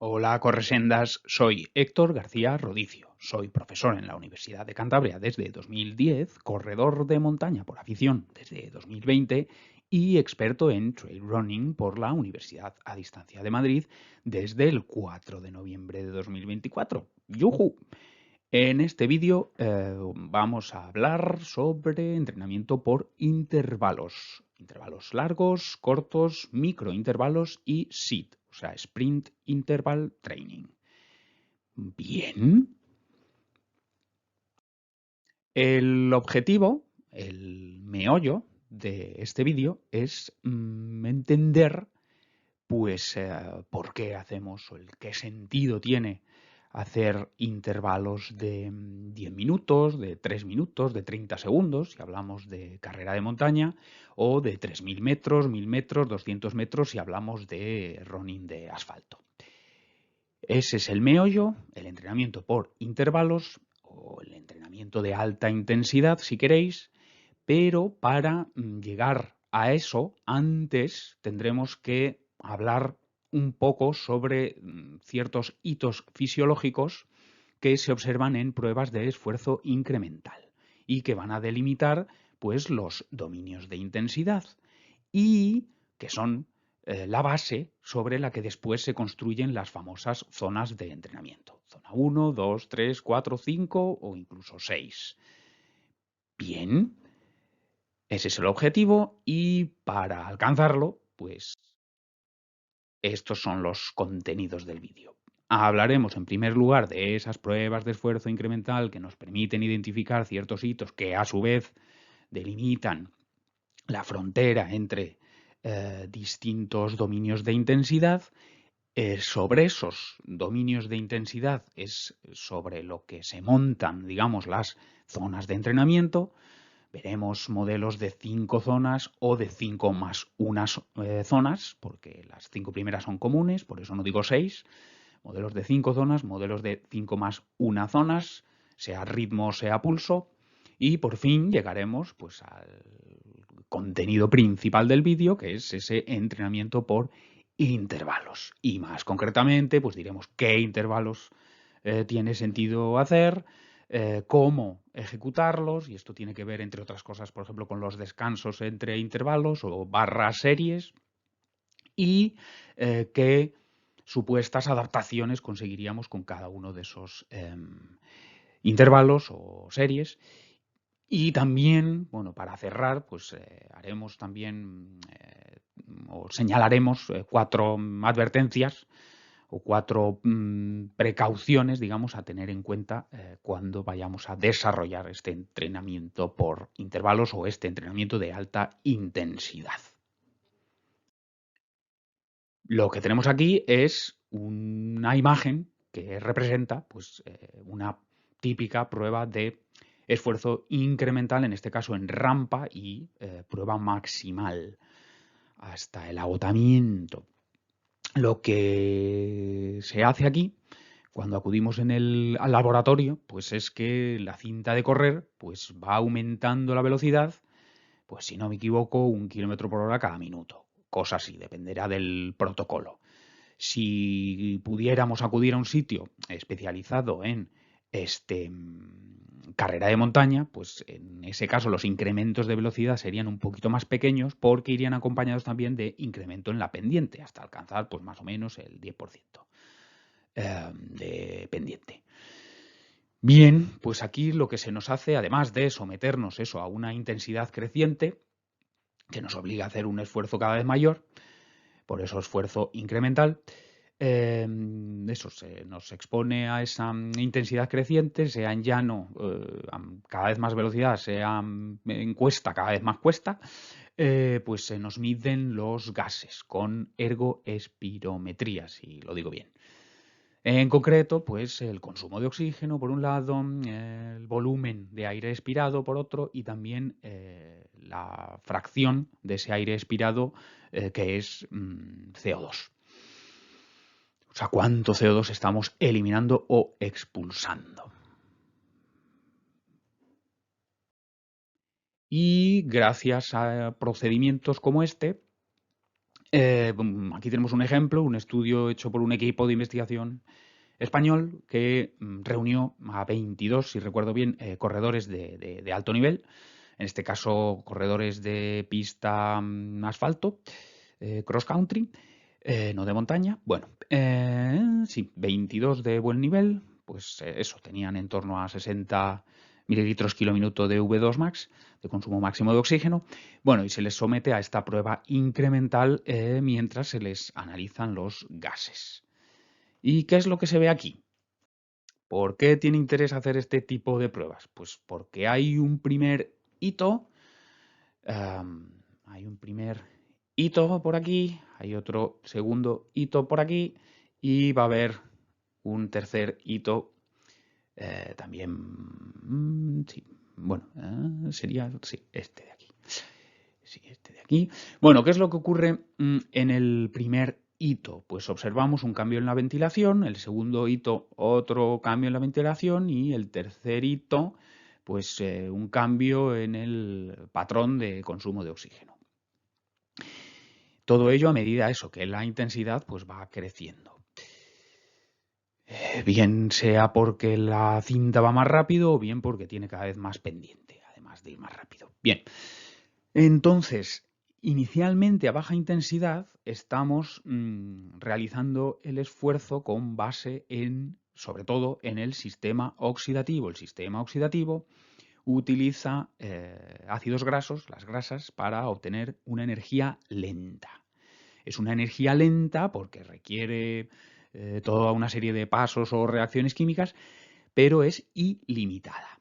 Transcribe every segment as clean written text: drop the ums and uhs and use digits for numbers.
Hola, corresendas. Soy Héctor García Rodicio. Soy profesor en la Universidad de Cantabria desde 2010, corredor de montaña por afición desde 2020 y experto en trail running por la Universidad a Distancia de Madrid desde el 4 de noviembre de 2024. ¡Yujú! En este vídeo vamos a hablar sobre entrenamiento por intervalos. Intervalos largos, cortos, microintervalos y SIT, o sea, Sprint Interval Training. Bien. El objetivo, el meollo de este vídeo es entender pues por qué hacemos o qué sentido tiene hacer intervalos de 10 minutos, de 3 minutos, de 30 segundos, si hablamos de carrera de montaña, o de 3.000 metros, 1.000 metros, 200 metros, si hablamos de running de asfalto. Ese es el meollo, el entrenamiento por intervalos o el entrenamiento de alta intensidad, si queréis, pero para llegar a eso, antes tendremos que hablar un poco sobre ciertos hitos fisiológicos que se observan en pruebas de esfuerzo incremental y que van a delimitar pues los dominios de intensidad y que son la base sobre la que después se construyen las famosas zonas de entrenamiento. Zona 1, 2, 3, 4, 5 o incluso 6. Bien, ese es el objetivo y para alcanzarlo, pues estos son los contenidos del vídeo. Hablaremos en primer lugar de esas pruebas de esfuerzo incremental que nos permiten identificar ciertos hitos que a su vez delimitan la frontera entre distintos dominios de intensidad. Sobre esos dominios de intensidad es sobre lo que se montan, digamos, las zonas de entrenamiento. Veremos modelos de 5 zonas o de 5 más unas zonas, porque las 5 primeras son comunes, por eso no digo 6. Modelos de 5 zonas, modelos de 5 más una zonas, sea ritmo, sea pulso. Y por fin llegaremos pues, al contenido principal del vídeo, que es ese entrenamiento por intervalos. Y más concretamente, pues diremos qué intervalos tiene sentido hacer, cómo ejecutarlos, y esto tiene que ver, entre otras cosas, por ejemplo, con los descansos entre intervalos o barras series, y qué supuestas adaptaciones conseguiríamos con cada uno de esos intervalos o series. Y también, bueno, para cerrar, pues haremos también o señalaremos 4 advertencias o 4 precauciones, digamos, a tener en cuenta cuando vayamos a desarrollar este entrenamiento por intervalos o este entrenamiento de alta intensidad. Lo que tenemos aquí es una imagen que representa pues, una típica prueba de esfuerzo incremental, en este caso en rampa y prueba maximal hasta el agotamiento. Lo que se hace aquí cuando acudimos al laboratorio, pues es que la cinta de correr pues va aumentando la velocidad, pues si no me equivoco, 1 kilómetro por hora cada minuto. Cosa así, dependerá del protocolo. Si pudiéramos acudir a un sitio especializado en carrera de montaña, pues en ese caso los incrementos de velocidad serían un poquito más pequeños porque irían acompañados también de incremento en la pendiente hasta alcanzar pues más o menos el 10% de pendiente. Bien, pues aquí lo que se nos hace, además de someternos eso a una intensidad creciente, que nos obliga a hacer un esfuerzo cada vez mayor, por eso esfuerzo incremental, eso nos expone a esa intensidad creciente, sea en llano cada vez más velocidad, sea en cuesta cada vez más cuesta, pues se nos miden los gases con ergoespirometría, si lo digo bien. En concreto, pues el consumo de oxígeno por un lado, el volumen de aire expirado por otro y también la fracción de ese aire expirado que es CO2. O sea, cuánto CO2 estamos eliminando o expulsando. Y gracias a procedimientos como este, Aquí tenemos un ejemplo, un estudio hecho por un equipo de investigación español que reunió a 22, si recuerdo bien, corredores de alto nivel, en este caso corredores de pista asfalto, cross country, no de montaña. Bueno, sí, 22 de buen nivel, pues eso, tenían en torno a 60 mililitros kilo minuto de V2 max, de consumo máximo de oxígeno. Bueno, y se les somete a esta prueba incremental mientras se les analizan los gases. ¿Y qué es lo que se ve aquí? ¿Por qué tiene interés hacer este tipo de pruebas? Pues porque hay un primer hito, hay un primer hito por aquí, hay otro segundo hito por aquí y va a haber un tercer hito también, sí, bueno, sería sí, este de aquí. Sí, este de aquí. Bueno, ¿qué es lo que ocurre en el primer hito? Pues observamos un cambio en la ventilación, el segundo hito otro cambio en la ventilación y el tercer hito pues un cambio en el patrón de consumo de oxígeno. Todo ello a medida eso, que la intensidad pues va creciendo. Bien sea porque la cinta va más rápido o bien porque tiene cada vez más pendiente, además de ir más rápido. Bien, entonces, inicialmente a baja intensidad estamos realizando el esfuerzo con base en, sobre todo, en el sistema oxidativo. El sistema oxidativo utiliza ácidos grasos, las grasas, para obtener una energía lenta. Es una energía lenta porque requiere toda una serie de pasos o reacciones químicas, pero es ilimitada.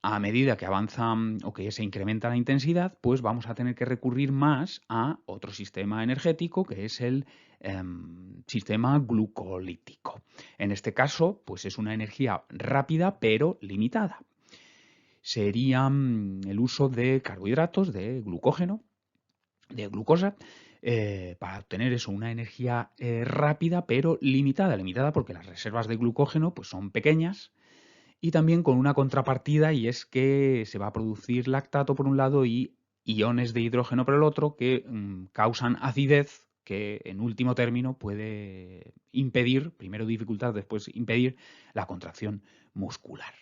A medida que avanza o que se incrementa la intensidad, pues vamos a tener que recurrir más a otro sistema energético, que es el sistema glucolítico. En este caso, pues es una energía rápida pero limitada. Sería el uso de carbohidratos, de glucógeno, de glucosa, para obtener eso, una energía rápida pero limitada. Limitada porque las reservas de glucógeno pues, son pequeñas y también con una contrapartida, y es que se va a producir lactato por un lado y iones de hidrógeno por el otro que causan acidez que en último término puede impedir, primero dificultar, después impedir la contracción muscular.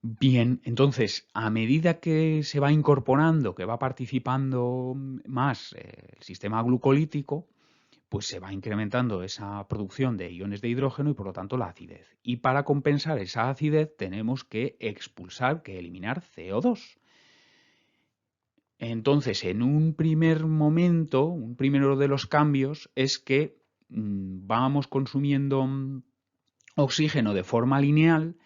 Bien, entonces, a medida que se va incorporando, que va participando más el sistema glucolítico, pues se va incrementando esa producción de iones de hidrógeno y por lo tanto la acidez. Y para compensar esa acidez tenemos que expulsar, que eliminar CO2. Entonces, en un primer momento, un primero de los cambios es que vamos consumiendo oxígeno de forma lineal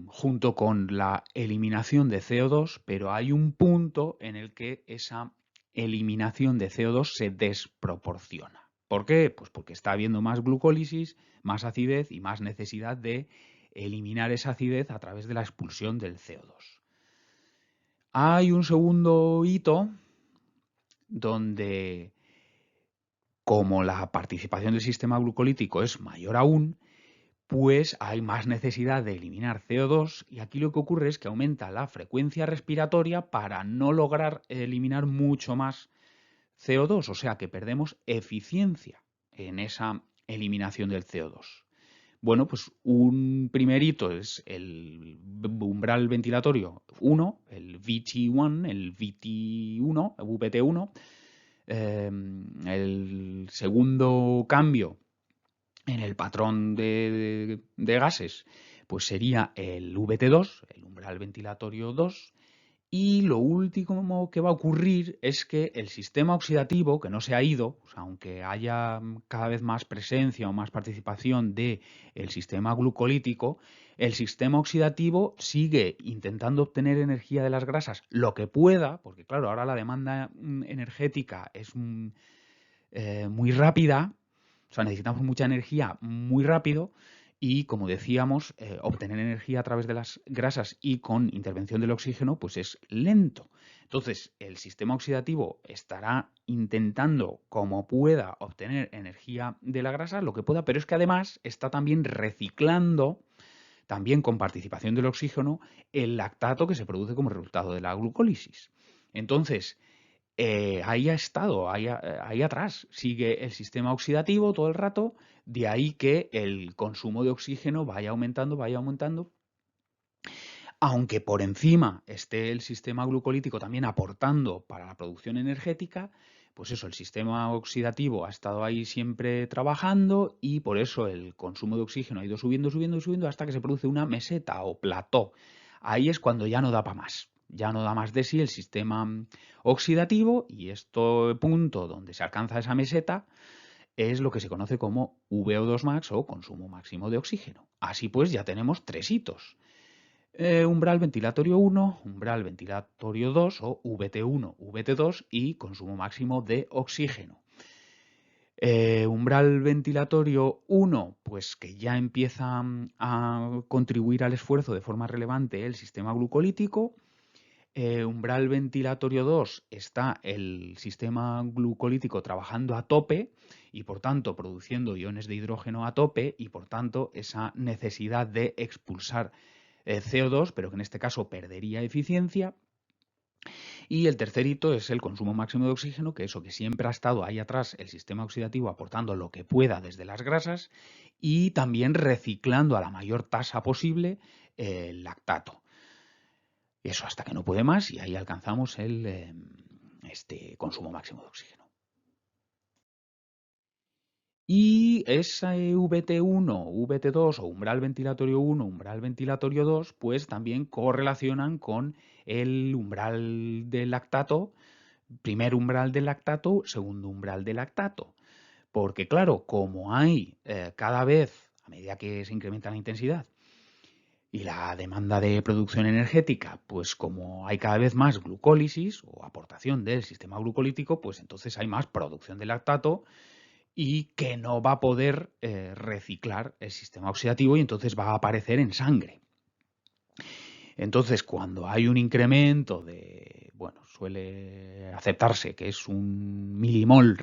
junto con la eliminación de CO2, pero hay un punto en el que esa eliminación de CO2 se desproporciona. ¿Por qué? Pues porque está habiendo más glucólisis, más acidez y más necesidad de eliminar esa acidez a través de la expulsión del CO2. Hay un segundo hito donde, como la participación del sistema glucolítico es mayor aún, pues hay más necesidad de eliminar CO2 y aquí lo que ocurre es que aumenta la frecuencia respiratoria para no lograr eliminar mucho más CO2, o sea que perdemos eficiencia en esa eliminación del CO2. Bueno, pues un primer hito es el umbral ventilatorio 1, el VT1, el VT1, VT1. El segundo cambio en el patrón de gases, pues sería el VT2, el umbral ventilatorio 2, y lo último que va a ocurrir es que el sistema oxidativo, que no se ha ido, o sea, aunque haya cada vez más presencia o más participación del sistema glucolítico, el sistema oxidativo sigue intentando obtener energía de las grasas lo que pueda, porque claro, ahora la demanda energética es muy rápida, o sea, necesitamos mucha energía muy rápido y, como decíamos, obtener energía a través de las grasas y con intervención del oxígeno, pues es lento. Entonces, el sistema oxidativo estará intentando, como pueda, obtener energía de la grasa, lo que pueda, pero es que además está también reciclando, también con participación del oxígeno, el lactato que se produce como resultado de la glucólisis. Entonces, ahí ha estado, ahí atrás. Sigue el sistema oxidativo todo el rato, de ahí que el consumo de oxígeno vaya aumentando, aunque por encima esté el sistema glucolítico también aportando para la producción energética. Pues eso, el sistema oxidativo ha estado ahí siempre trabajando y por eso el consumo de oxígeno ha ido subiendo hasta que se produce una meseta o plató. Ahí es cuando ya no da para más. Ya no da más de sí el sistema oxidativo, y este punto donde se alcanza esa meseta es lo que se conoce como VO2 max o consumo máximo de oxígeno. Así pues ya tenemos 3 hitos. Umbral ventilatorio 1, umbral ventilatorio 2 o VT1, VT2 y consumo máximo de oxígeno. Umbral ventilatorio 1, pues que ya empieza a contribuir al esfuerzo de forma relevante el sistema glucolítico. Umbral ventilatorio 2 está el sistema glucolítico trabajando a tope y por tanto produciendo iones de hidrógeno a tope, y por tanto esa necesidad de expulsar CO2, pero que en este caso perdería eficiencia. Y el tercer hito es el consumo máximo de oxígeno, que eso que siempre ha estado ahí atrás el sistema oxidativo aportando lo que pueda desde las grasas y también reciclando a la mayor tasa posible el lactato. Eso hasta que no puede más, y ahí alcanzamos el consumo máximo de oxígeno. Y esa VT1, VT2 o umbral ventilatorio 1, umbral ventilatorio 2, pues también correlacionan con el umbral del lactato, primer umbral del lactato, segundo umbral del lactato. Porque claro, como hay cada vez, a medida que se incrementa la intensidad y la demanda de producción energética, pues como hay cada vez más glucólisis o aportación del sistema glucolítico, pues entonces hay más producción de lactato y que no va a poder reciclar el sistema oxidativo, y entonces va a aparecer en sangre. Entonces, cuando hay un incremento de, bueno, suele aceptarse que es un milimol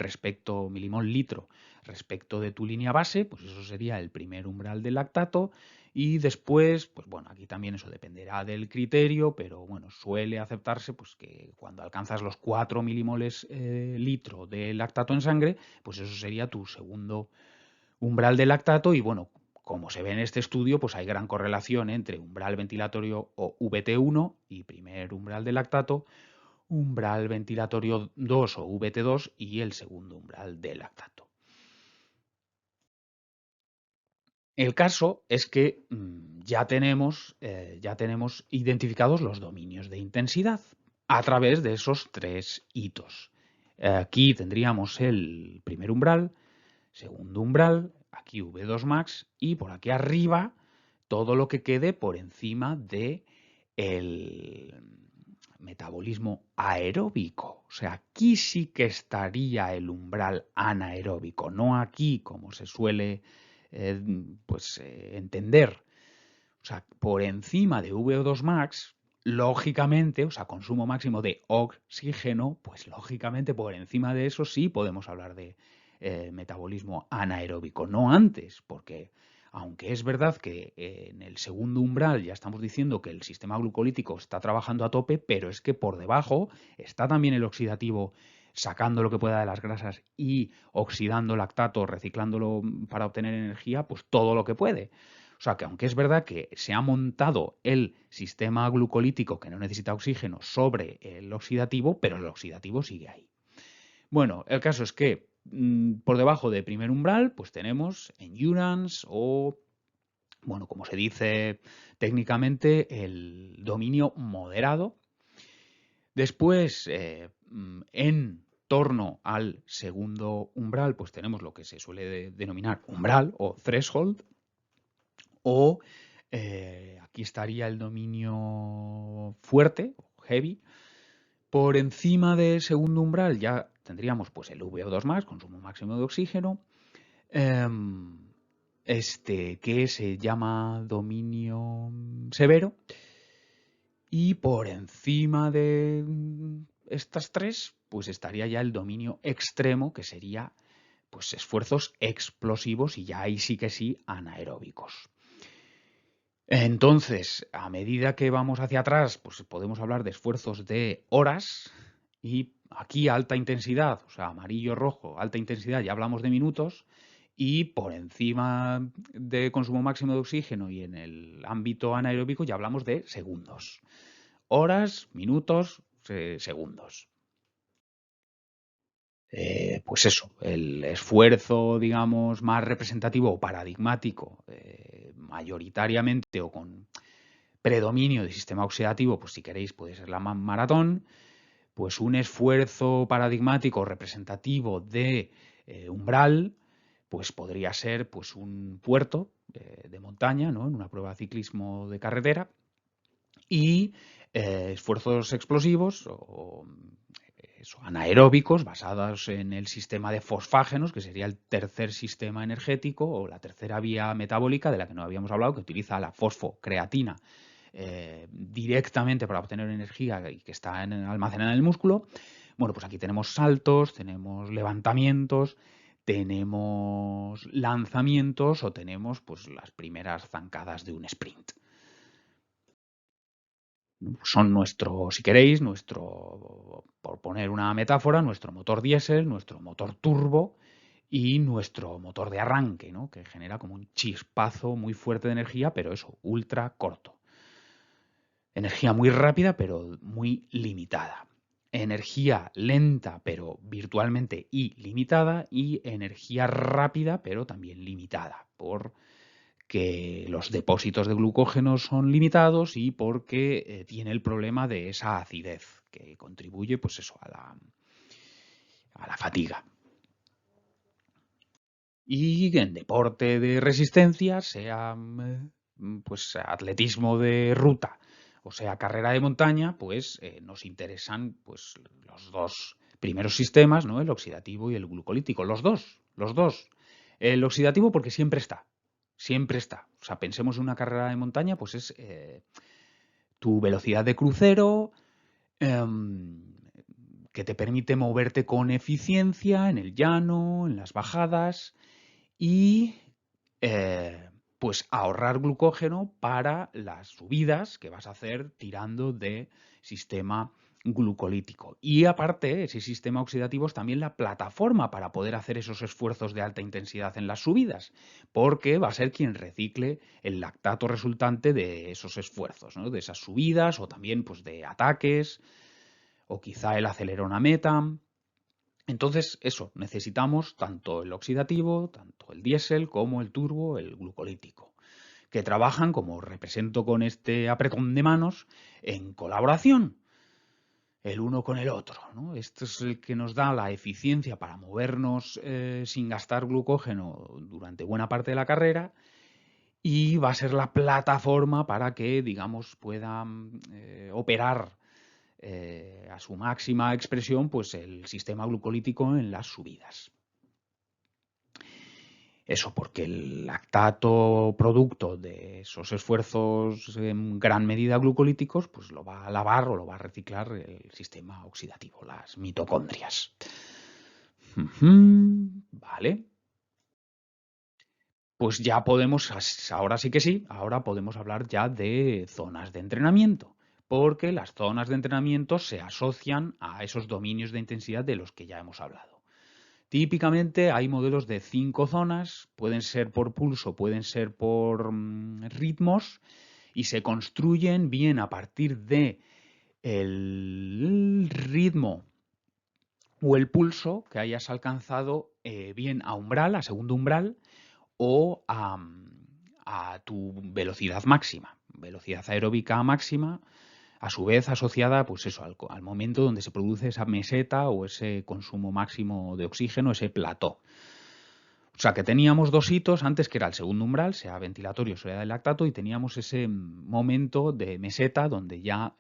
litro respecto de tu línea base, pues eso sería el primer umbral del lactato. Y después, pues bueno, aquí también eso dependerá del criterio, pero bueno, suele aceptarse pues que cuando alcanzas los 4 milimoles litro de lactato en sangre, pues eso sería tu segundo umbral de lactato. Y bueno, como se ve en este estudio, pues hay gran correlación entre umbral ventilatorio o VT1 y primer umbral de lactato, umbral ventilatorio 2 o VT2 y el segundo umbral de lactato. El caso es que ya tenemos identificados los dominios de intensidad a través de esos 3 hitos. Aquí tendríamos el primer umbral, segundo umbral, aquí V2 max, y por aquí arriba todo lo que quede por encima de el metabolismo aeróbico. O sea, aquí sí que estaría el umbral anaeróbico, no aquí como se suele entender. O sea, por encima de VO2 max, lógicamente, o sea, consumo máximo de oxígeno, pues lógicamente por encima de eso sí podemos hablar de metabolismo anaeróbico, no antes, porque aunque es verdad que en el segundo umbral ya estamos diciendo que el sistema glucolítico está trabajando a tope, pero es que por debajo está también el oxidativo sacando lo que pueda de las grasas y oxidando lactato, reciclándolo para obtener energía, pues todo lo que puede. O sea que aunque es verdad que se ha montado el sistema glucolítico que no necesita oxígeno sobre el oxidativo, pero el oxidativo sigue ahí. Bueno, el caso es que por debajo de primer umbral, pues tenemos endurance o, bueno, como se dice técnicamente, el dominio moderado. Después, en torno al segundo umbral, pues tenemos lo que se suele denominar umbral o threshold, o aquí estaría el dominio fuerte, heavy. Por encima del segundo umbral ya tendríamos pues el VO2 más, consumo máximo de oxígeno, que se llama dominio severo. Y por encima de estas tres, pues estaría ya el dominio extremo, que sería pues esfuerzos explosivos, y ya ahí sí que sí anaeróbicos. Entonces, a medida que vamos hacia atrás, pues podemos hablar de esfuerzos de horas Y aquí alta intensidad, o sea, amarillo, rojo, alta intensidad, ya hablamos de minutos, y por encima de consumo máximo de oxígeno y en el ámbito anaeróbico ya hablamos de segundos. Horas, minutos, segundos. Pues eso, el esfuerzo, digamos, más representativo o paradigmático, mayoritariamente o con predominio del sistema oxidativo, pues si queréis puede ser la maratón, pues un esfuerzo paradigmático representativo de umbral, pues podría ser pues un puerto de montaña, ¿no? En una prueba de ciclismo de carretera, y esfuerzos explosivos o anaeróbicos basados en el sistema de fosfágenos, que sería el tercer sistema energético o la tercera vía metabólica de la que no habíamos hablado, que utiliza la fosfocreatina directamente para obtener energía y que está almacenada en el músculo. Bueno, pues aquí tenemos saltos, tenemos levantamientos, tenemos lanzamientos o tenemos pues las primeras zancadas de un sprint. Son nuestro, si queréis, nuestro, por poner una metáfora, nuestro motor diésel, nuestro motor turbo y nuestro motor de arranque, ¿no? Que genera como un chispazo muy fuerte de energía, pero eso, ultra corto. Energía muy rápida, pero muy limitada. Energía lenta, pero virtualmente ilimitada. Y energía rápida, pero también limitada, por que los depósitos de glucógeno son limitados y porque tiene el problema de esa acidez que contribuye pues eso, a la fatiga. Y en deporte de resistencia, sea pues atletismo de ruta o sea carrera de montaña, pues nos interesan pues los dos primeros sistemas, ¿no? El oxidativo y el glucolítico, los dos, los dos. El oxidativo porque siempre está, siempre está. O sea, pensemos en una carrera de montaña, pues es tu velocidad de crucero, que te permite moverte con eficiencia en el llano, en las bajadas y pues ahorrar glucógeno para las subidas que vas a hacer tirando de sistema glucolítico. Y aparte, ese sistema oxidativo es también la plataforma para poder hacer esos esfuerzos de alta intensidad en las subidas, porque va a ser quien recicle el lactato resultante de esos esfuerzos, ¿no? De esas subidas o también pues, de ataques o quizá el acelerona meta. Entonces, eso, necesitamos tanto el oxidativo, tanto el diésel como el turbo, el glucolítico, que trabajan, como represento con este apretón de manos, en colaboración, el uno con el otro, ¿no? Esto es el que nos da la eficiencia para movernos sin gastar glucógeno durante buena parte de la carrera y va a ser la plataforma para que, digamos, puedan operar a su máxima expresión pues el sistema glucolítico en las subidas. Eso porque el lactato producto de esos esfuerzos en gran medida glucolíticos pues lo va a lavar o lo va a reciclar el sistema oxidativo, las mitocondrias. Vale. Pues ya podemos, ahora sí que sí, ahora podemos hablar ya de zonas de entrenamiento, porque las zonas de entrenamiento se asocian a esos dominios de intensidad de los que ya hemos hablado. Típicamente hay modelos de 5 zonas, pueden ser por pulso, pueden ser por ritmos, y se construyen bien a partir de el ritmo o el pulso que hayas alcanzado bien a umbral, a segundo umbral, o a tu velocidad máxima, velocidad aeróbica máxima, a su vez asociada pues eso, al momento donde se produce esa meseta o ese consumo máximo de oxígeno, ese plató. O sea que teníamos dos hitos antes, que era el segundo umbral, sea ventilatorio, sea de lactato, y teníamos ese momento de meseta donde ya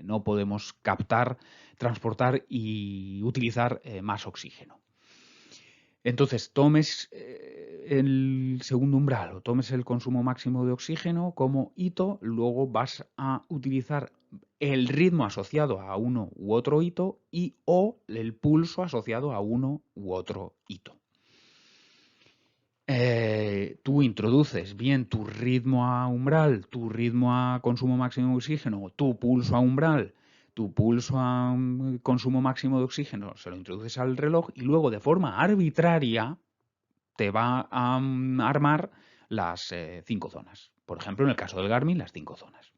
no podemos captar, transportar y utilizar más oxígeno. Entonces, tomes el segundo umbral o tomes el consumo máximo de oxígeno como hito, luego vas a utilizar el ritmo asociado a uno u otro hito y o el pulso asociado a uno u otro hito. Tú introduces bien tu ritmo a umbral, tu ritmo a consumo máximo de oxígeno, tu pulso a umbral, tu pulso a consumo máximo de oxígeno se lo introduces al reloj y luego de forma arbitraria te va a armar las 5 zonas. Por ejemplo, en el caso del Garmin, las 5 zonas.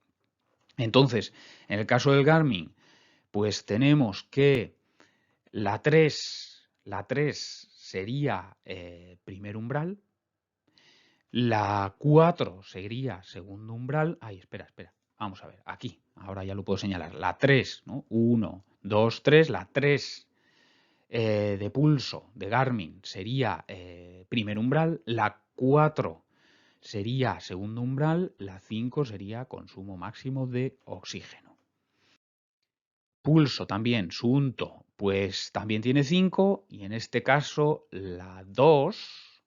Entonces, en el caso del Garmin, pues tenemos que la 3 sería primer umbral, la 4 sería segundo umbral. Ay, espera. Vamos a ver, aquí, ahora ya lo puedo señalar. La 3, ¿no? 1, 2, 3. La 3 de pulso de Garmin sería primer umbral. La 4 sería segundo umbral. La 5 sería consumo máximo de oxígeno. Pulso también, Suunto, pues también tiene 5 y en este caso la 2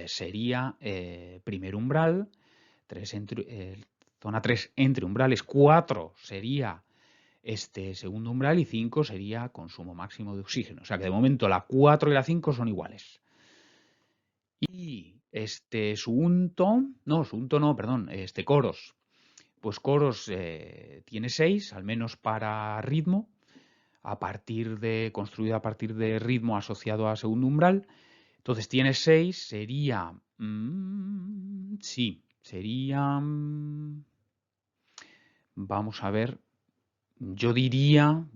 sería primer umbral, zona 3 entre umbrales, 4 sería segundo umbral y 5 sería consumo máximo de oxígeno. O sea que de momento la 4 y la 5 son iguales. Y Suunto no, perdón, Coros. Pues Coros tiene 6, al menos para ritmo, construido a partir de ritmo asociado a segundo umbral. Entonces tiene 6, sería... sí, sería... vamos a ver. Yo diría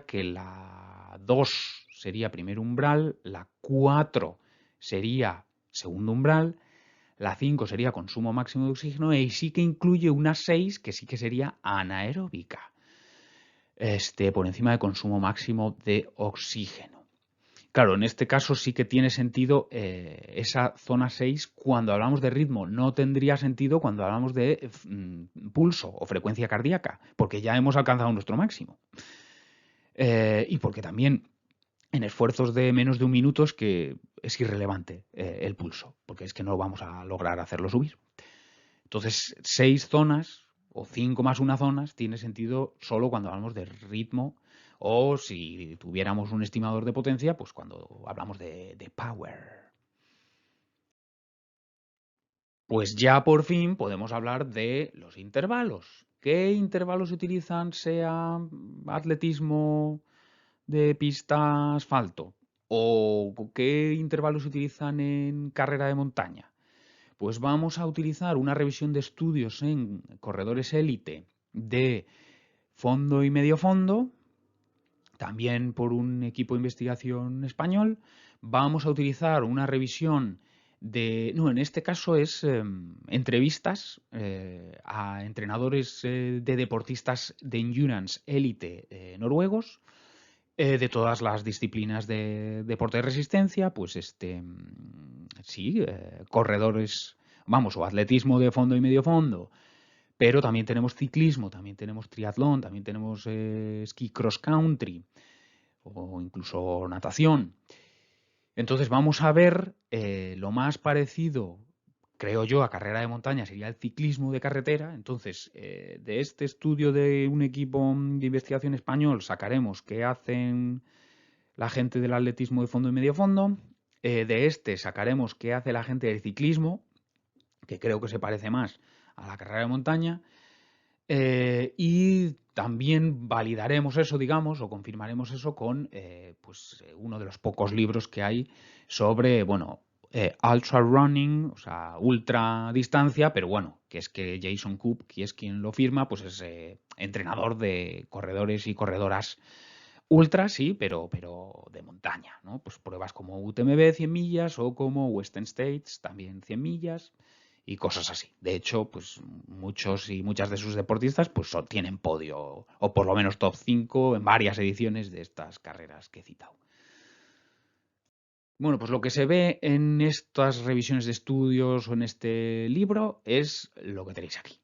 que la 2 sería primer umbral, la 4 sería segundo umbral, la 5 sería consumo máximo de oxígeno y sí que incluye una 6 que sí que sería anaeróbica, por encima de consumo máximo de oxígeno. Claro, en este caso sí que tiene sentido esa zona 6 cuando hablamos de ritmo. No tendría sentido cuando hablamos de pulso o frecuencia cardíaca, porque ya hemos alcanzado nuestro máximo. Y porque también en esfuerzos de menos de un minuto es que es irrelevante el pulso, porque es que no vamos a lograr hacerlo subir. Entonces, 6 zonas o 5 más una zonas tiene sentido solo cuando hablamos de ritmo o si tuviéramos un estimador de potencia, pues cuando hablamos de power. Pues ya por fin podemos hablar de los intervalos. ¿Qué intervalos se utilizan, sea atletismo de pista asfalto? ¿O qué intervalos se utilizan en carrera de montaña? Pues vamos a utilizar una revisión de estudios en corredores élite de fondo y medio fondo, también por un equipo de investigación español. Vamos a utilizar una revisión en este caso es entrevistas a entrenadores de deportistas de endurance élite noruegos, de todas las disciplinas de deporte de resistencia, pues corredores, o atletismo de fondo y medio fondo, pero también tenemos ciclismo, también tenemos triatlón, también tenemos esquí cross country o incluso natación. Entonces vamos a ver lo más parecido, creo yo, a carrera de montaña sería el ciclismo de carretera. Entonces, de este estudio de un equipo de investigación español sacaremos qué hacen la gente del atletismo de fondo y medio fondo. De este sacaremos qué hace la gente del ciclismo, que creo que se parece más a la carrera de montaña. Y también validaremos eso, digamos, o confirmaremos eso con uno de los pocos libros que hay sobre, ultra running, o sea, ultra distancia, pero bueno, que es que Jason Koop, que es quien lo firma, pues es entrenador de corredores y corredoras ultra, sí, pero de montaña, ¿no? Pues pruebas como UTMB 100 millas o como Western States, también 100 millas y cosas así. De hecho, pues muchos y muchas de sus deportistas pues tienen podio o por lo menos top 5 en varias ediciones de estas carreras que he citado. Bueno, pues lo que se ve en estas revisiones de estudios o en este libro es lo que tenéis aquí.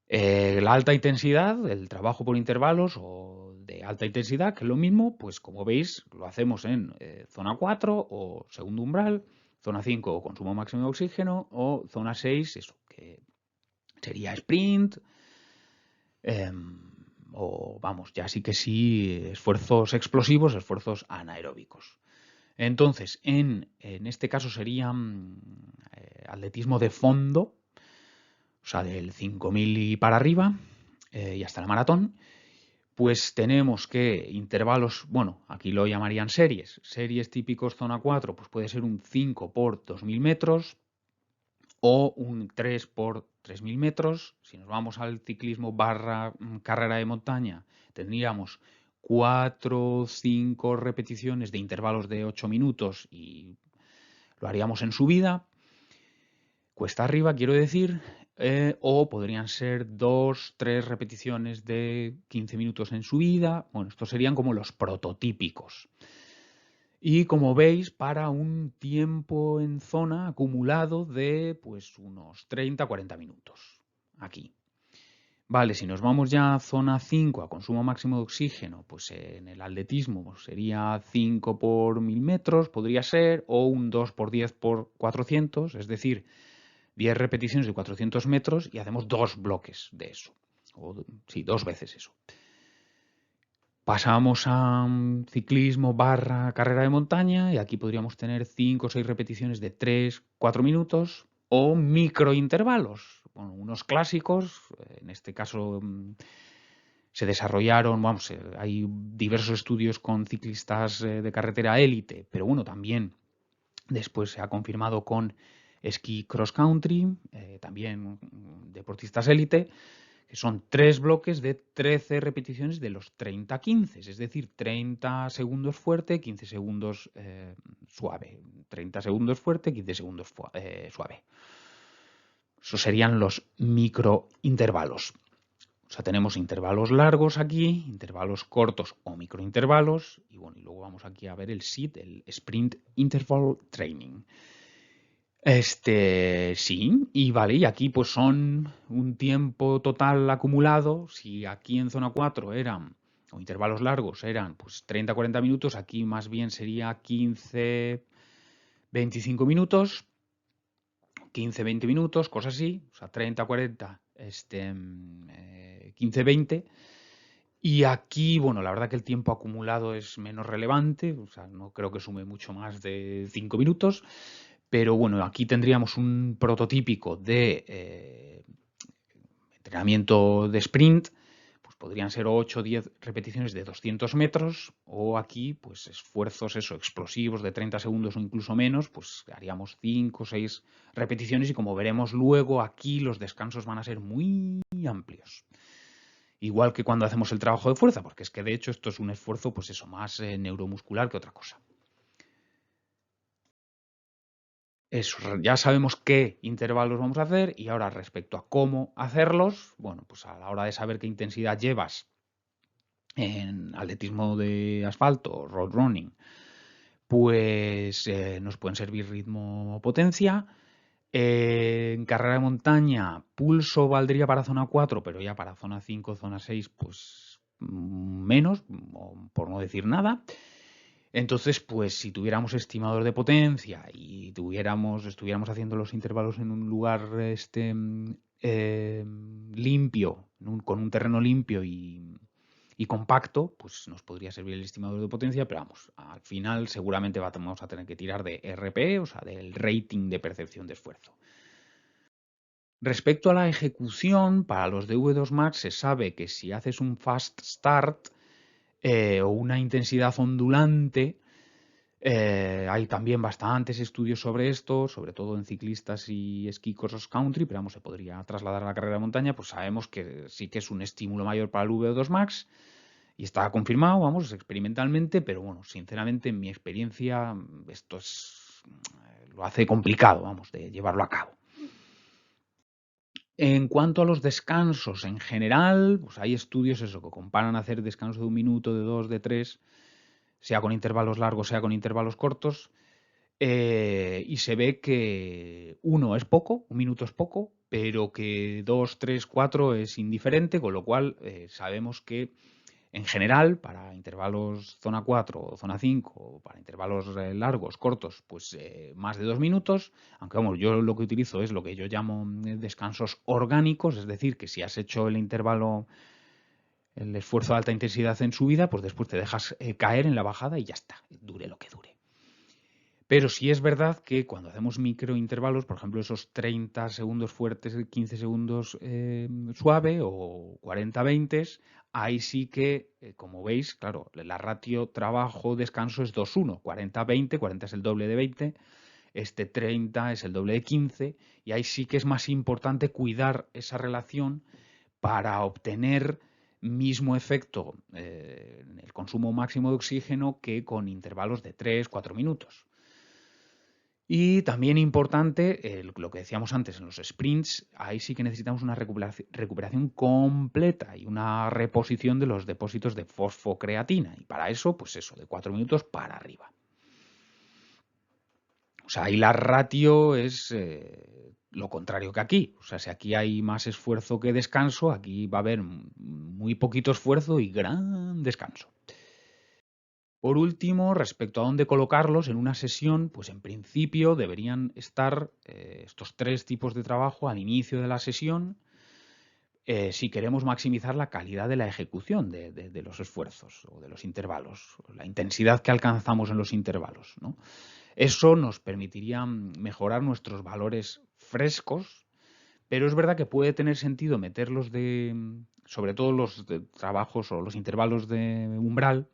La alta intensidad, el trabajo por intervalos o de alta intensidad, que es lo mismo, pues como veis lo hacemos en zona 4 o segundo umbral, zona 5 o consumo máximo de oxígeno o zona 6, eso, que sería sprint, o vamos, ya sí que sí, esfuerzos explosivos, esfuerzos anaeróbicos. Entonces, en este caso sería atletismo de fondo, o sea, del 5.000 y para arriba y hasta la maratón. Pues tenemos que intervalos, bueno, aquí lo llamarían series. Series típicos zona 4, pues puede ser un 5 por 2000 metros o un 3 por 3000 metros. Si nos vamos al ciclismo barra carrera de montaña, tendríamos 4 o 5 repeticiones de intervalos de 8 minutos y lo haríamos en subida. Cuesta arriba, quiero decir, o podrían ser 2, 3 repeticiones de 15 minutos en subida. Bueno, estos serían como los prototípicos. Y como veis, para un tiempo en zona acumulado de pues unos 30-40 minutos. Aquí. Vale, si nos vamos ya a zona 5, a consumo máximo de oxígeno, pues en el atletismo pues sería 5 por 1000 metros, podría ser, o un 2 por 10 por 400, es decir, 10 repeticiones de 400 metros y hacemos 2 bloques de eso. O, sí, 2 veces eso. Pasamos a ciclismo barra carrera de montaña y aquí podríamos tener 5 o 6 repeticiones de 3-4 minutos o microintervalos. Bueno, unos clásicos, en este caso se desarrollaron, vamos, hay diversos estudios con ciclistas de carretera élite, pero bueno, también después se ha confirmado con esquí cross country, también deportistas élite, que son 3 bloques de 13 repeticiones de los 30-15, es decir, 30 segundos fuerte, 15 segundos suave, 30 segundos fuerte, 15 segundos suave. Esos serían los microintervalos. O sea, tenemos intervalos largos aquí, intervalos cortos o microintervalos, y bueno, y luego vamos aquí a ver el SIT, el Sprint Interval Training. Sí, y vale, y aquí pues son un tiempo total acumulado. Si aquí en zona 4 eran, o intervalos largos eran pues 30-40 minutos, aquí más bien sería 15-25 minutos, 15-20 minutos, cosas así, o sea, 30-40, 15-20. Y aquí, bueno, la verdad que el tiempo acumulado es menos relevante, o sea, no creo que sume mucho más de 5 minutos. Pero bueno, aquí tendríamos un prototípico de entrenamiento de sprint, pues podrían ser 8 o 10 repeticiones de 200 metros, o aquí, pues esfuerzos explosivos de 30 segundos o incluso menos, pues haríamos 5 o 6 repeticiones y como veremos luego, aquí los descansos van a ser muy amplios. Igual que cuando hacemos el trabajo de fuerza, porque es que de hecho esto es un esfuerzo, pues eso, más neuromuscular que otra cosa. Eso, ya sabemos qué intervalos vamos a hacer y ahora respecto a cómo hacerlos, bueno, pues a la hora de saber qué intensidad llevas en atletismo de asfalto, road running, pues nos pueden servir ritmo o potencia. En carrera de montaña, pulso valdría para zona 4, pero ya para zona 5, zona 6, pues menos, por no decir nada. Entonces, pues si tuviéramos estimador de potencia y estuviéramos haciendo los intervalos en un lugar limpio, con un terreno limpio y compacto, pues nos podría servir el estimador de potencia, pero vamos, al final seguramente vamos a tener que tirar de RPE, o sea, del rating de percepción de esfuerzo. Respecto a la ejecución, para los de V2 Max se sabe que si haces un fast start o una intensidad ondulante, hay también bastantes estudios sobre esto, sobre todo en ciclistas y esquí cross country, pero vamos, se podría trasladar a la carrera de montaña, pues sabemos que sí que es un estímulo mayor para el VO2 Max y está confirmado, vamos, experimentalmente, pero bueno, sinceramente en mi experiencia esto lo hace complicado, vamos, de llevarlo a cabo. En cuanto a los descansos en general, pues hay estudios eso, que comparan hacer descanso de 1 minuto, de 2, de 3, sea con intervalos largos, sea con intervalos cortos. Y se ve que 1 es poco, 1 minuto es poco, pero que 2, 3, 4 es indiferente, con lo cual sabemos que en general, para intervalos zona 4 o zona 5, o para intervalos largos, cortos, pues más de 2 minutos, aunque vamos, yo lo que utilizo es lo que yo llamo descansos orgánicos, es decir, que si has hecho el intervalo, el esfuerzo de alta intensidad en subida, pues después te dejas caer en la bajada y ya está, dure lo que dure. Pero sí es verdad que cuando hacemos microintervalos, por ejemplo, esos 30 segundos fuertes, 15 segundos suave o 40-20, ahí sí que, como veis, claro, la ratio trabajo-descanso es 2:1, 40-20, 40 es el doble de 20, este 30 es el doble de 15, y ahí sí que es más importante cuidar esa relación para obtener mismo efecto en el consumo máximo de oxígeno que con intervalos de 3-4 minutos. Y también importante, lo que decíamos antes, en los sprints, ahí sí que necesitamos una recuperación completa y una reposición de los depósitos de fosfocreatina. Y para eso, pues eso, de 4 minutos para arriba. O sea, ahí la ratio es lo contrario que aquí. O sea, si aquí hay más esfuerzo que descanso, aquí va a haber muy poquito esfuerzo y gran descanso. Por último, respecto a dónde colocarlos en una sesión, pues en principio deberían estar estos tres tipos de trabajo al inicio de la sesión si queremos maximizar la calidad de la ejecución de los esfuerzos o de los intervalos, la intensidad que alcanzamos en los intervalos, ¿no? Eso nos permitiría mejorar nuestros valores frescos, pero es verdad que puede tener sentido meterlos sobre todo los trabajos o los intervalos de umbral,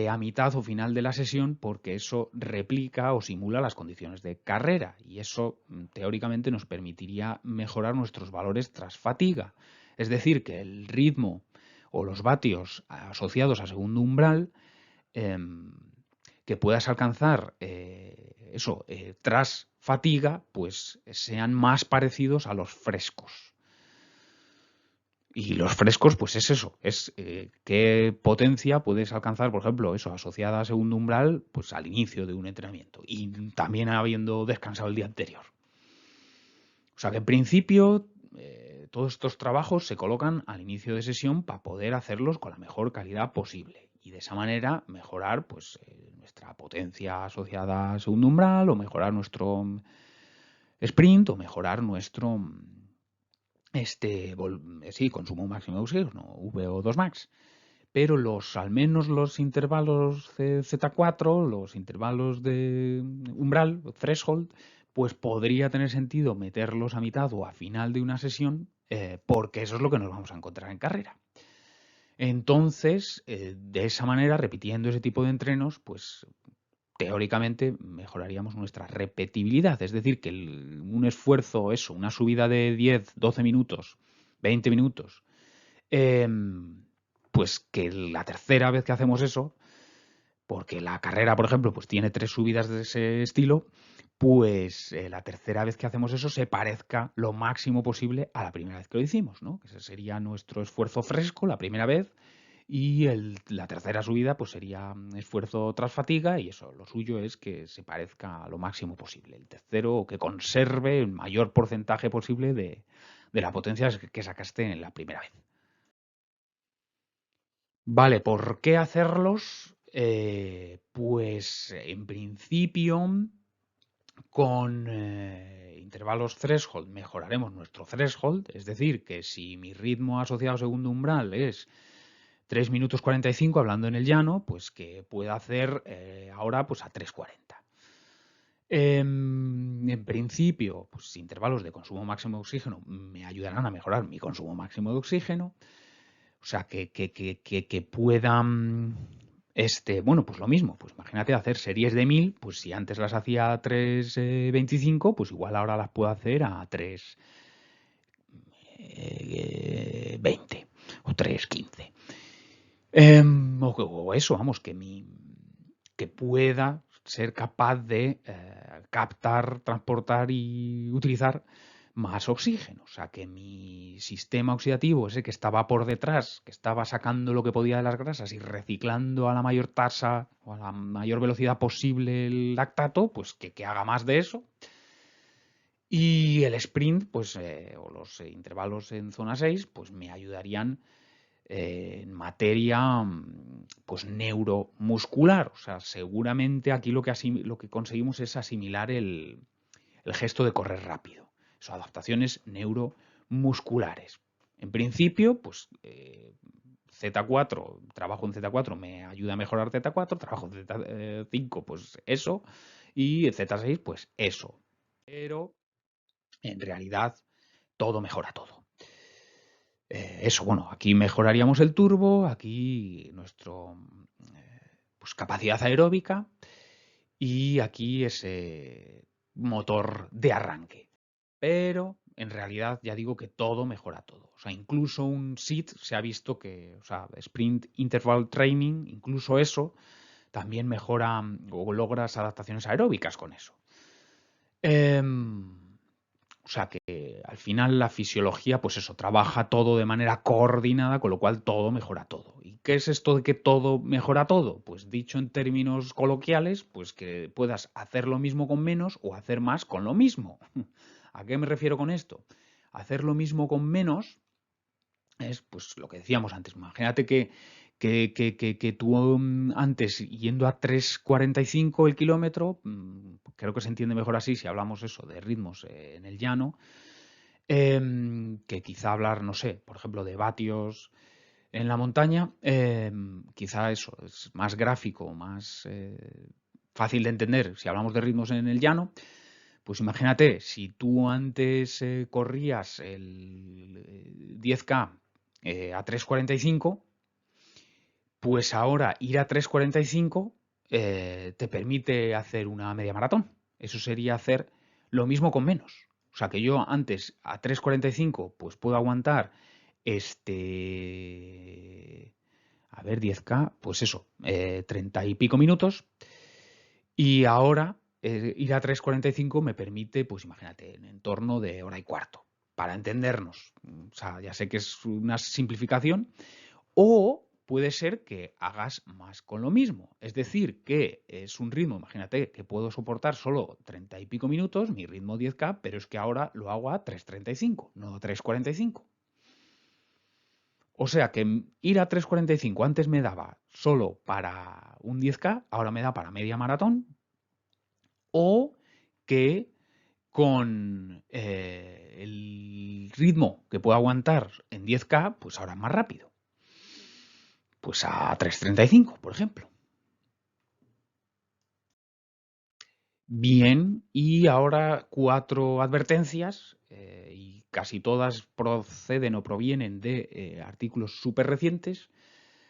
a mitad o final de la sesión, porque eso replica o simula las condiciones de carrera y eso teóricamente nos permitiría mejorar nuestros valores tras fatiga. Es decir, que el ritmo o los vatios asociados a segundo umbral que puedas alcanzar tras fatiga, pues sean más parecidos a los frescos. Y los frescos, pues es eso, es qué potencia puedes alcanzar, por ejemplo, eso, asociada a segundo umbral, pues al inicio de un entrenamiento y también habiendo descansado el día anterior. O sea que en principio todos estos trabajos se colocan al inicio de sesión para poder hacerlos con la mejor calidad posible y de esa manera mejorar pues nuestra potencia asociada a segundo umbral o mejorar nuestro sprint o mejorar nuestro consumo máximo de oxígeno, VO2 max. Pero al menos los intervalos Z4, los intervalos de umbral, threshold, pues podría tener sentido meterlos a mitad o a final de una sesión, porque eso es lo que nos vamos a encontrar en carrera. Entonces, de esa manera, repitiendo ese tipo de entrenos, pues teóricamente mejoraríamos nuestra repetibilidad, es decir, que un esfuerzo, una subida de 10, 12 minutos, 20 minutos, pues que la tercera vez que hacemos eso, porque la carrera, por ejemplo, pues tiene 3 subidas de ese estilo, pues la tercera vez que hacemos eso se parezca lo máximo posible a la primera vez que lo hicimos, ¿no? Que ese sería nuestro esfuerzo fresco la primera vez y la tercera subida pues sería esfuerzo tras fatiga y eso, lo suyo es que se parezca a lo máximo posible. El tercero, que conserve el mayor porcentaje posible de la potencia que sacaste en la primera vez. Vale, ¿por qué hacerlos? Pues en principio con intervalos threshold mejoraremos nuestro threshold, es decir, que si mi ritmo asociado a segundo umbral es 3 minutos 45 hablando en el llano, pues que pueda hacer ahora pues a 3:40. En principio, pues intervalos de consumo máximo de oxígeno me ayudarán a mejorar mi consumo máximo de oxígeno. O sea, que puedan, bueno, pues lo mismo, pues imagínate hacer series de 1000, pues si antes las hacía a 3:25, pues igual ahora las puedo hacer a 3:20 o 3:15. O eso, vamos, que pueda ser capaz de captar, transportar y utilizar más oxígeno. O sea, que mi sistema oxidativo, ese que estaba por detrás, que estaba sacando lo que podía de las grasas y reciclando a la mayor tasa o a la mayor velocidad posible el lactato, pues que haga más de eso. Y el sprint, pues, o los intervalos en zona 6, pues me ayudarían en materia pues neuromuscular. O sea, seguramente aquí lo que conseguimos es asimilar el gesto de correr rápido. Son adaptaciones neuromusculares. En principio, pues Z4, trabajo en Z4 me ayuda a mejorar Z4, trabajo en Z5, pues eso, y el Z6, pues eso. Pero en realidad todo mejora todo. Eso, bueno, aquí mejoraríamos el turbo, aquí nuestro pues capacidad aeróbica y aquí ese motor de arranque. Pero en realidad ya digo que todo mejora todo. O sea, incluso un SIT se ha visto que, o sea, Sprint Interval Training, incluso eso también mejora o logras adaptaciones aeróbicas con eso. O sea que al final la fisiología, pues eso, trabaja todo de manera coordinada, con lo cual todo mejora todo. ¿Y qué es esto de que todo mejora todo? Pues dicho en términos coloquiales, pues que puedas hacer lo mismo con menos o hacer más con lo mismo. ¿A qué me refiero con esto? Hacer lo mismo con menos es pues lo que decíamos antes. Imagínate que tú antes yendo a 3,45 el kilómetro, creo que se entiende mejor así si hablamos eso de ritmos en el llano, que quizá hablar, no sé, por ejemplo, de vatios en la montaña, quizá eso es más gráfico, más fácil de entender si hablamos de ritmos en el llano. Pues imagínate, si tú antes corrías el 10K a 3,45, pues ahora ir a 3,45 te permite hacer una media maratón. Eso sería hacer lo mismo con menos. O sea que yo antes a 3,45 pues puedo aguantar a ver, 10K, pues eso, 30 y pico minutos. Y ahora ir a 3,45 me permite, pues imagínate, en torno de hora y cuarto, para entendernos. O sea, ya sé que es una simplificación. O puede ser que hagas más con lo mismo. Es decir, que es un ritmo, imagínate, que puedo soportar solo 30 y pico minutos, mi ritmo 10K, pero es que ahora lo hago a 3,35, no a 3,45. O sea que ir a 3,45 antes me daba solo para un 10K, ahora me da para media maratón, o que con el ritmo que puedo aguantar en 10K, pues ahora es más rápido. Pues a 3,35, por ejemplo. Bien, y ahora 4 advertencias, y casi todas proceden o provienen de artículos súper recientes.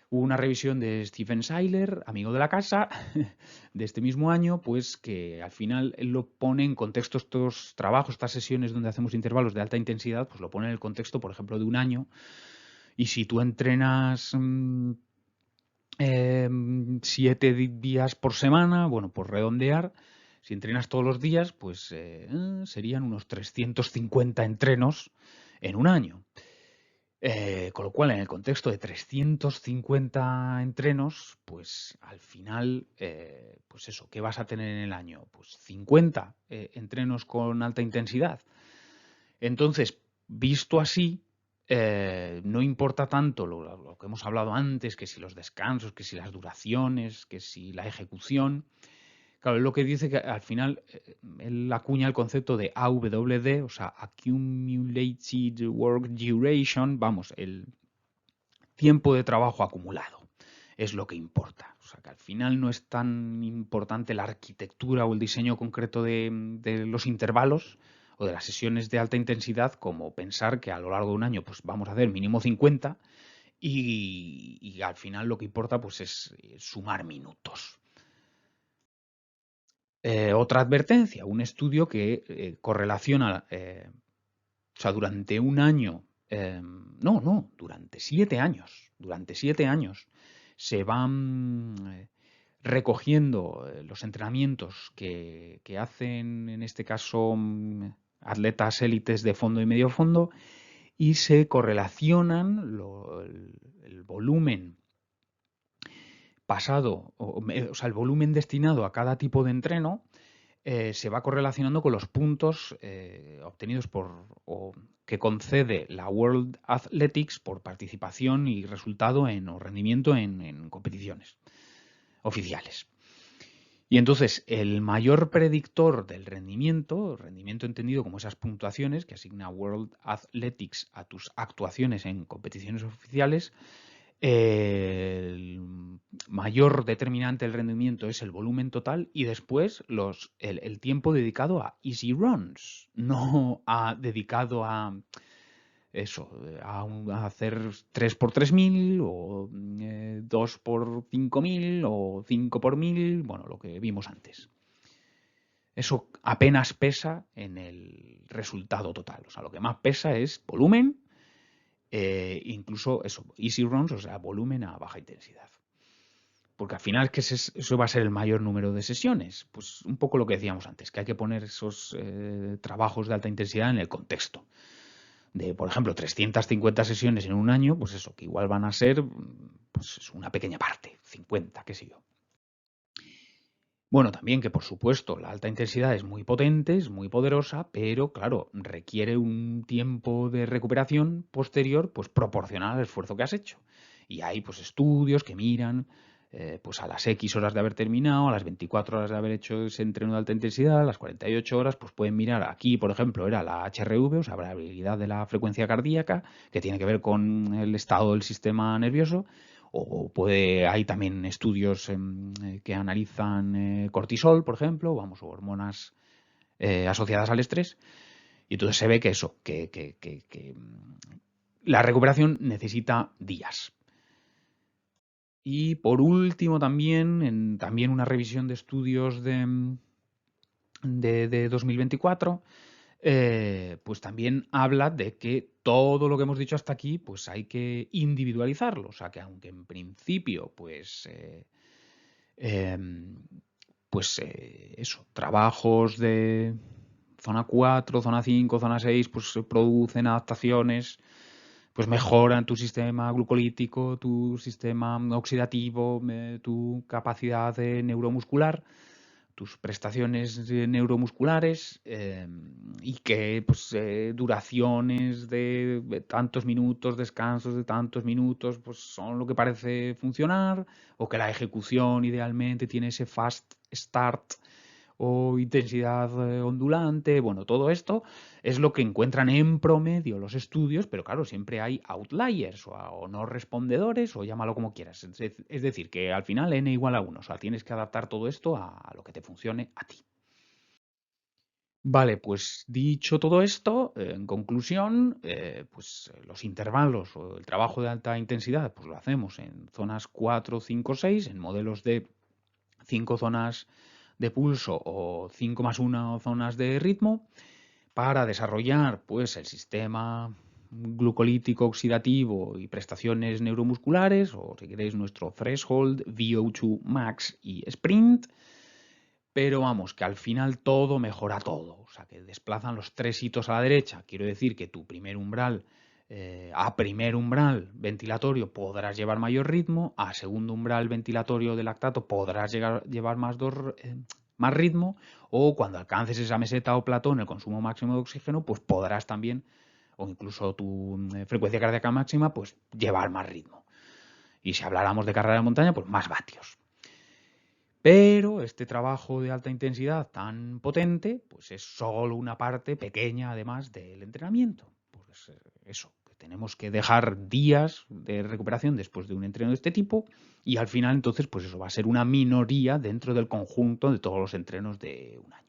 Hubo una revisión de Stephen Seiler, amigo de la casa, de este mismo año, pues que al final él lo pone en contexto, estos trabajos, estas sesiones donde hacemos intervalos de alta intensidad, pues lo pone en el contexto, por ejemplo, de un año. Y si tú entrenas 7 días por semana, bueno, por redondear, si entrenas todos los días, pues serían unos 350 entrenos en un año. Con lo cual, en el contexto de 350 entrenos, pues al final, pues eso, ¿qué vas a tener en el año? Pues 50 entrenos con alta intensidad. Entonces, visto así, no importa tanto lo que hemos hablado antes, que si los descansos, que si las duraciones, que si la ejecución. Claro, es lo que dice que al final él acuña el concepto de AWD, o sea, Accumulated Work Duration, vamos, el tiempo de trabajo acumulado. Es lo que importa. O sea, que al final no es tan importante la arquitectura o el diseño concreto de los intervalos o de las sesiones de alta intensidad como pensar que a lo largo de un año pues vamos a hacer mínimo 50 y al final lo que importa pues es sumar minutos. Otra advertencia, un estudio que correlaciona, o sea, durante un año, durante 7 años se van recogiendo los entrenamientos que hacen, en este caso, atletas élites de fondo y medio fondo, y se correlacionan el volumen pasado, o sea, el volumen destinado a cada tipo de entreno se va correlacionando con los puntos obtenidos o que concede la World Athletics por participación y resultado o rendimiento en competiciones oficiales. Y entonces, el mayor predictor del rendimiento entendido como esas puntuaciones que asigna World Athletics a tus actuaciones en competiciones oficiales, El mayor determinante del rendimiento es el volumen total y después el tiempo dedicado a easy runs, no dedicado a eso, a hacer 3 por 3000 o 2 por 5000 o 5 por 1000, bueno, lo que vimos antes. Eso apenas pesa en el resultado total. O sea, lo que más pesa es volumen, incluso eso, easy runs, o sea, volumen a baja intensidad. Porque al final, eso va a ser el mayor número de sesiones. Pues un poco lo que decíamos antes, que hay que poner esos trabajos de alta intensidad en el contexto. De, por ejemplo, 350 sesiones en un año, pues eso, que igual van a ser pues una pequeña parte, 50, qué sé yo. Bueno, también que por supuesto la alta intensidad es muy potente, es muy poderosa, pero claro, requiere un tiempo de recuperación posterior pues proporcional al esfuerzo que has hecho. Y hay pues estudios que miran pues a las X horas de haber terminado, a las 24 horas de haber hecho ese entreno de alta intensidad, a las 48 horas, pues pueden mirar aquí, por ejemplo, era la HRV, o sea, variabilidad de la frecuencia cardíaca, que tiene que ver con el estado del sistema nervioso, hay también estudios que analizan cortisol, por ejemplo, vamos, o hormonas asociadas al estrés, y entonces se ve que eso, la recuperación necesita días. Y por último también, también una revisión de estudios de 2024, pues también habla de que todo lo que hemos dicho hasta aquí, pues hay que individualizarlo. O sea, que aunque en principio, eso, trabajos de zona 4, zona 5, zona 6, pues se producen adaptaciones, pues mejoran tu sistema glucolítico, tu sistema oxidativo, tu capacidad neuromuscular, tus prestaciones neuromusculares y que pues, duraciones de tantos minutos, descansos de tantos minutos, pues son lo que parece funcionar, o que la ejecución idealmente tiene ese fast start o intensidad ondulante. Bueno, todo esto es lo que encuentran en promedio los estudios, pero claro, siempre hay outliers o no respondedores o llámalo como quieras. Es decir, que al final n igual a 1, o sea, tienes que adaptar todo esto a lo que te funcione a ti. Vale, pues dicho todo esto, en conclusión, los intervalos o el trabajo de alta intensidad, pues lo hacemos en zonas 4, 5, 6, en modelos de 5 zonas de pulso o 5 más 1 zonas de ritmo, para desarrollar pues el sistema glucolítico oxidativo y prestaciones neuromusculares, o si queréis nuestro threshold, VO2 max y sprint. Pero vamos, que al final todo mejora todo. O sea, que desplazan los 3 hitos a la derecha. Quiero decir que tu primer umbral, a primer umbral ventilatorio podrás llevar mayor ritmo, a segundo umbral ventilatorio de lactato podrás llevar más ritmo, o cuando alcances esa meseta o plató en el consumo máximo de oxígeno, pues podrás también, o incluso tu frecuencia cardíaca máxima, pues llevar más ritmo. Y si habláramos de carrera de montaña, pues más vatios. Pero este trabajo de alta intensidad tan potente, pues es solo una parte pequeña, además, del entrenamiento. Pues eso, que tenemos que dejar días de recuperación después de un entreno de este tipo, y al final, entonces, pues eso va a ser una minoría dentro del conjunto de todos los entrenos de un año.